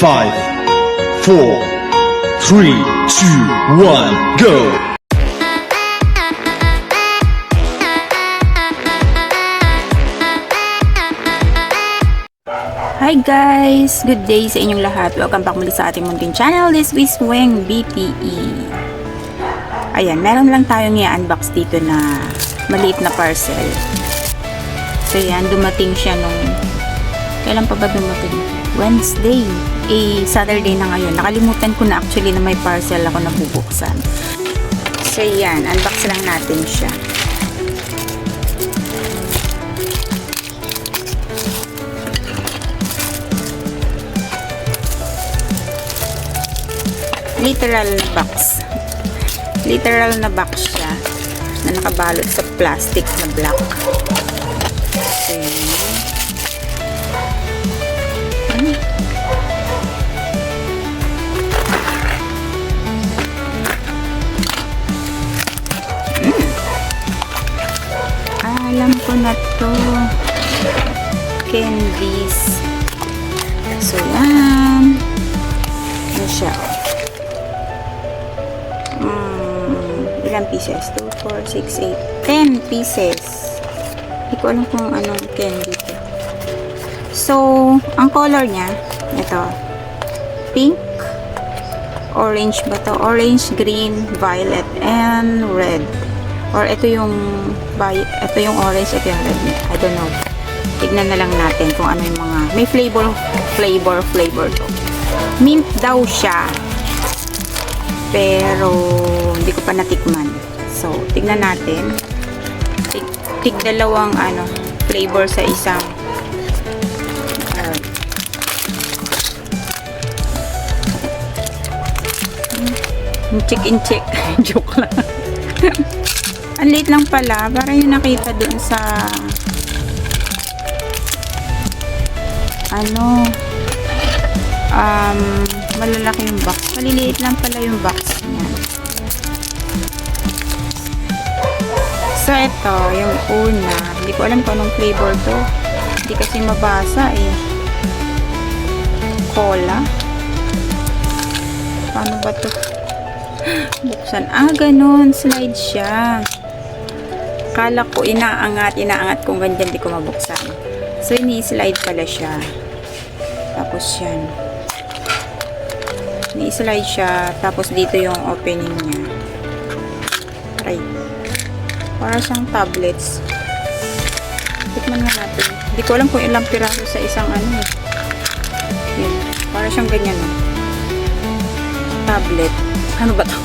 5, 4, 3, 2, 1, go! Hi guys! Good day sa inyong lahat. Welcome back muli sa ating munting channel. This is Weng BPE. Ayan, meron lang tayong i-unbox dito na maliit na parcel. So yan, dumating siya nung... Kailan pa ba dumating? Wednesday. Saturday na ngayon. Nakalimutan ko na actually na may parcel ako nabubuksan. So yan, unbox lang natin siya. Literal na box. Literal na box siya na nakabalot sa plastic na black. Okay. Alam ko na to. Candies. So yan. Ano siya? Ilang pieces? 2, 4, 6, 8, 10 pieces. Hindi ko alam kung anong candy ito. So, ang color niya, ito, pink, orange ba to? Orange, green, violet, and red. Or ito yung orange, ito yung red. I don't know. Tignan na lang natin kung ano yung mga, may flavor to. Mint daw siya. Pero hindi ko pa natikman. So, tignan natin. Dalawang flavor sa isang check. Joke lang. Ang liit lang pala. Parang yung nakita doon sa malalaki yung box. Maliliit lang pala yung box niya. So, ito, yung una. Hindi ko alam kung anong flavor to. Hindi kasi mabasa eh. Cola. Paano ba to? Buksan. Ganun. Slide siya. Kala ko inaangat kung ganyan di ko mabuksan. So, ini-slide pala siya. Tapos yan. Ni-slide siya, tapos dito yung opening niya. Right. Para siyang tablets. Tikman nga natin. Hindi ko alam kung ilang piraso sa isang Yan. Para siyang ganyan. Tablet. Ano ba to?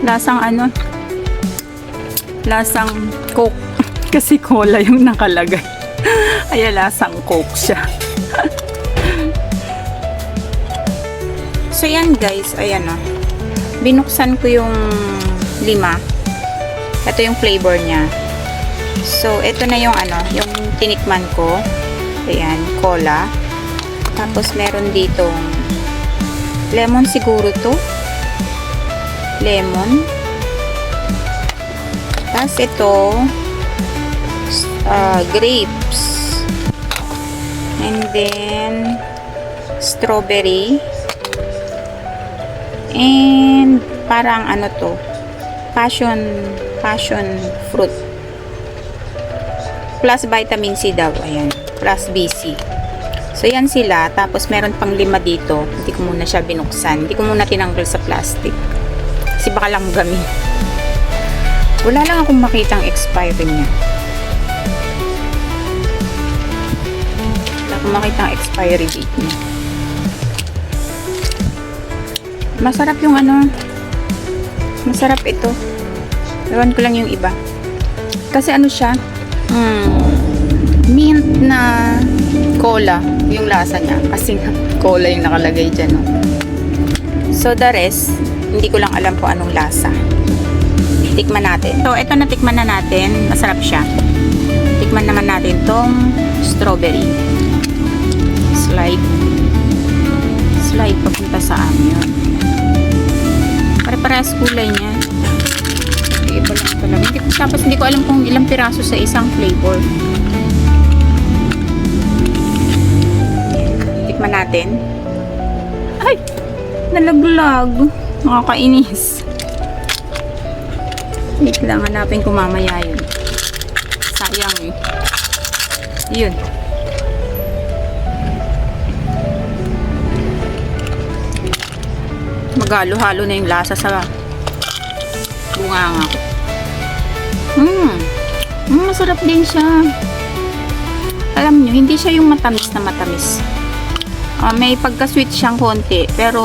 Lasang Lasang Coke. Kasi cola yung nakalagay. Ay, lasang Coke siya. So, yan guys. Ayan o. Binuksan ko yung 5. Ito yung flavor niya. So, ito na yung yung tinikman ko. Ayan, cola. Tapos, meron ditong lemon siguro to. Lemon. Tapos, ito grapes, and then strawberry, and parang to, passion fruit plus vitamin C daw, ayan, plus BC. So yan sila, tapos meron pang 5 dito. Hindi ko muna siya binuksan, hindi ko muna tinanggal sa plastic kasi baka lang gamin. Wala lang akong makitang expiry niya. Makita ang expiry date niya. Masarap yung masarap ito. Ewan ko lang yung iba. Kasi siya, mint na cola yung lasa niya. Kasi cola yung nakalagay dyan. So the rest, hindi ko lang alam kung anong lasa. Tikman natin. So ito na tikman na natin. Masarap siya. Tikman naman natin tong strawberry. Slide papunta sa amin. Pare-parehas kulay niya. Iba lang talaga. Tapos hindi ko alam kung ilang piraso sa isang flavor. natin. Ay! Nalaglag. Nakakainis. Wait lang, hanapin ko mamaya yun. Sayang eh. Yun. Magalo-halo na yung lasa sa bunganga ko. Masarap din siya. Alam nyo, hindi siya yung matamis na matamis. May pagka-sweet siyang konti, pero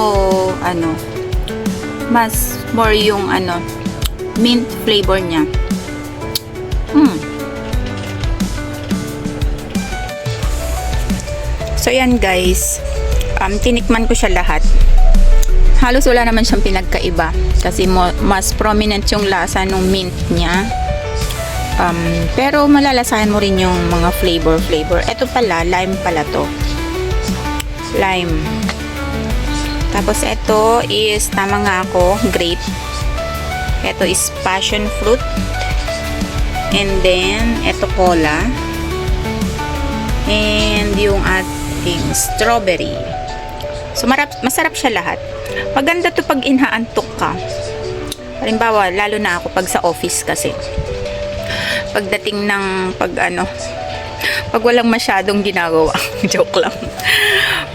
ano, mas more yung ano, mint flavor niya. So yan guys, tinikman ko siya lahat. Halos wala naman siyang pinagkaiba kasi mas prominent yung lasa ng mint niya. Pero malalasahan mo rin yung mga flavor. Ito pala, lime pala to. Lime. Tapos ito is, tama nga ako, grape. Ito is passion fruit. And then, ito cola. And yung ating strawberry. So, masarap siya lahat. Maganda to pag inaantok ka. Halimbawa, lalo na ako pag sa office kasi. Pagdating ng pag walang masyadong ginagawa. Joke lang.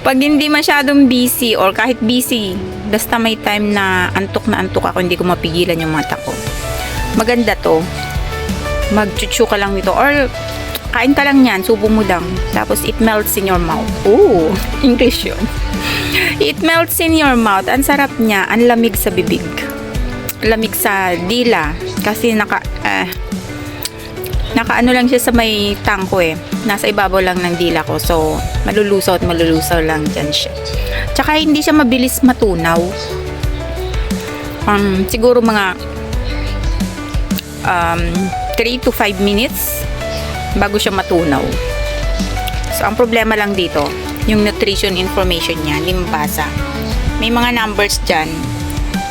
Pag hindi masyadong busy or kahit busy, basta may time na antok ako, hindi ko mapigilan yung mata ko. Maganda to. Mag-chuchu ka lang nito or kain ka lang yan, subo mo lang. Tapos it melts in your mouth. Oh, English yun. It melts in your mouth. Ang sarap niya, ang lamig sa bibig. Lamig sa dila. Kasi nakaano lang siya sa may tangko eh. Nasa ibabaw lang ng dila ko. So, malulusaw lang dyan siya. Tsaka hindi siya mabilis matunaw. Siguro mga 3 to 5 minutes bago siya matunaw. So, ang problema lang dito, yung nutrition information niya, hindi mabasa. May mga numbers dyan.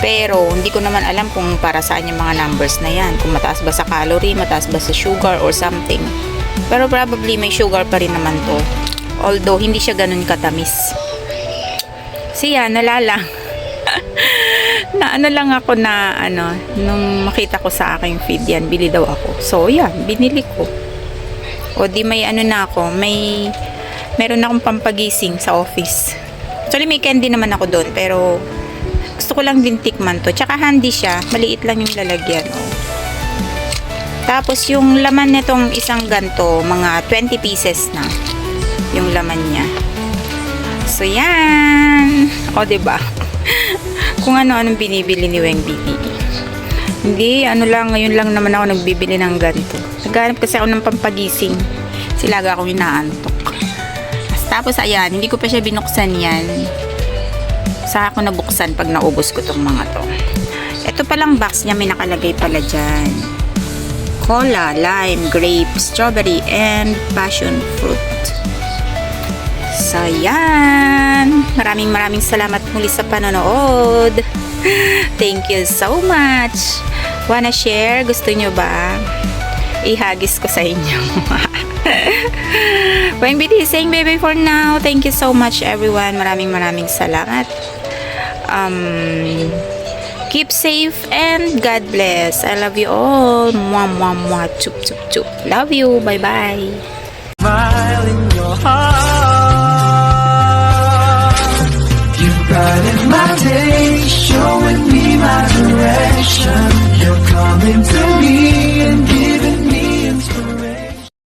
Pero, hindi ko naman alam kung para saan yung mga numbers na yan. Kung mataas ba sa calorie, mataas ba sa sugar, or something. Pero, probably may sugar pa rin naman to. Although, hindi siya ganun katamis. Siya, nalalang. na ano lang ako na, nung makita ko sa aking feed yan, bili daw ako. So, yan, binili ko. O, di may na ako, meron akong pampagising sa office. Actually, may candy naman ako doon, pero gusto ko lang din tikman to. Tsaka handy siya. Maliit lang yung lalagyan. Oh. Tapos yung laman nitong isang ganto, mga 20 pieces na yung laman niya. So yan. O, diba? Kung ano-anong binibili ni Weng Bibi. Hindi, ngayon lang naman ako nagbibili ng ganto. Naghanap kasi ako ng pampagising. Silaga akong inaantok. Tapos ayan, hindi ko pa siya binuksan yan. Saka ako nabuksan pag naubos ko tong mga to. Ito palang box niya, may nakalagay pala dyan. Cola, lime, grape, strawberry, and passion fruit. So, yan. Maraming salamat muli sa panonood. Thank you so much. Wanna share? Gusto nyo ba? Ihagis ko sa inyo. Weng BT saying bye-bye for now. Thank you so much, everyone. Maraming salamat. Keep safe and God bless. I love you all. Mwah, mwah, mwah. Chup, chup, chup. Love you. Bye-bye.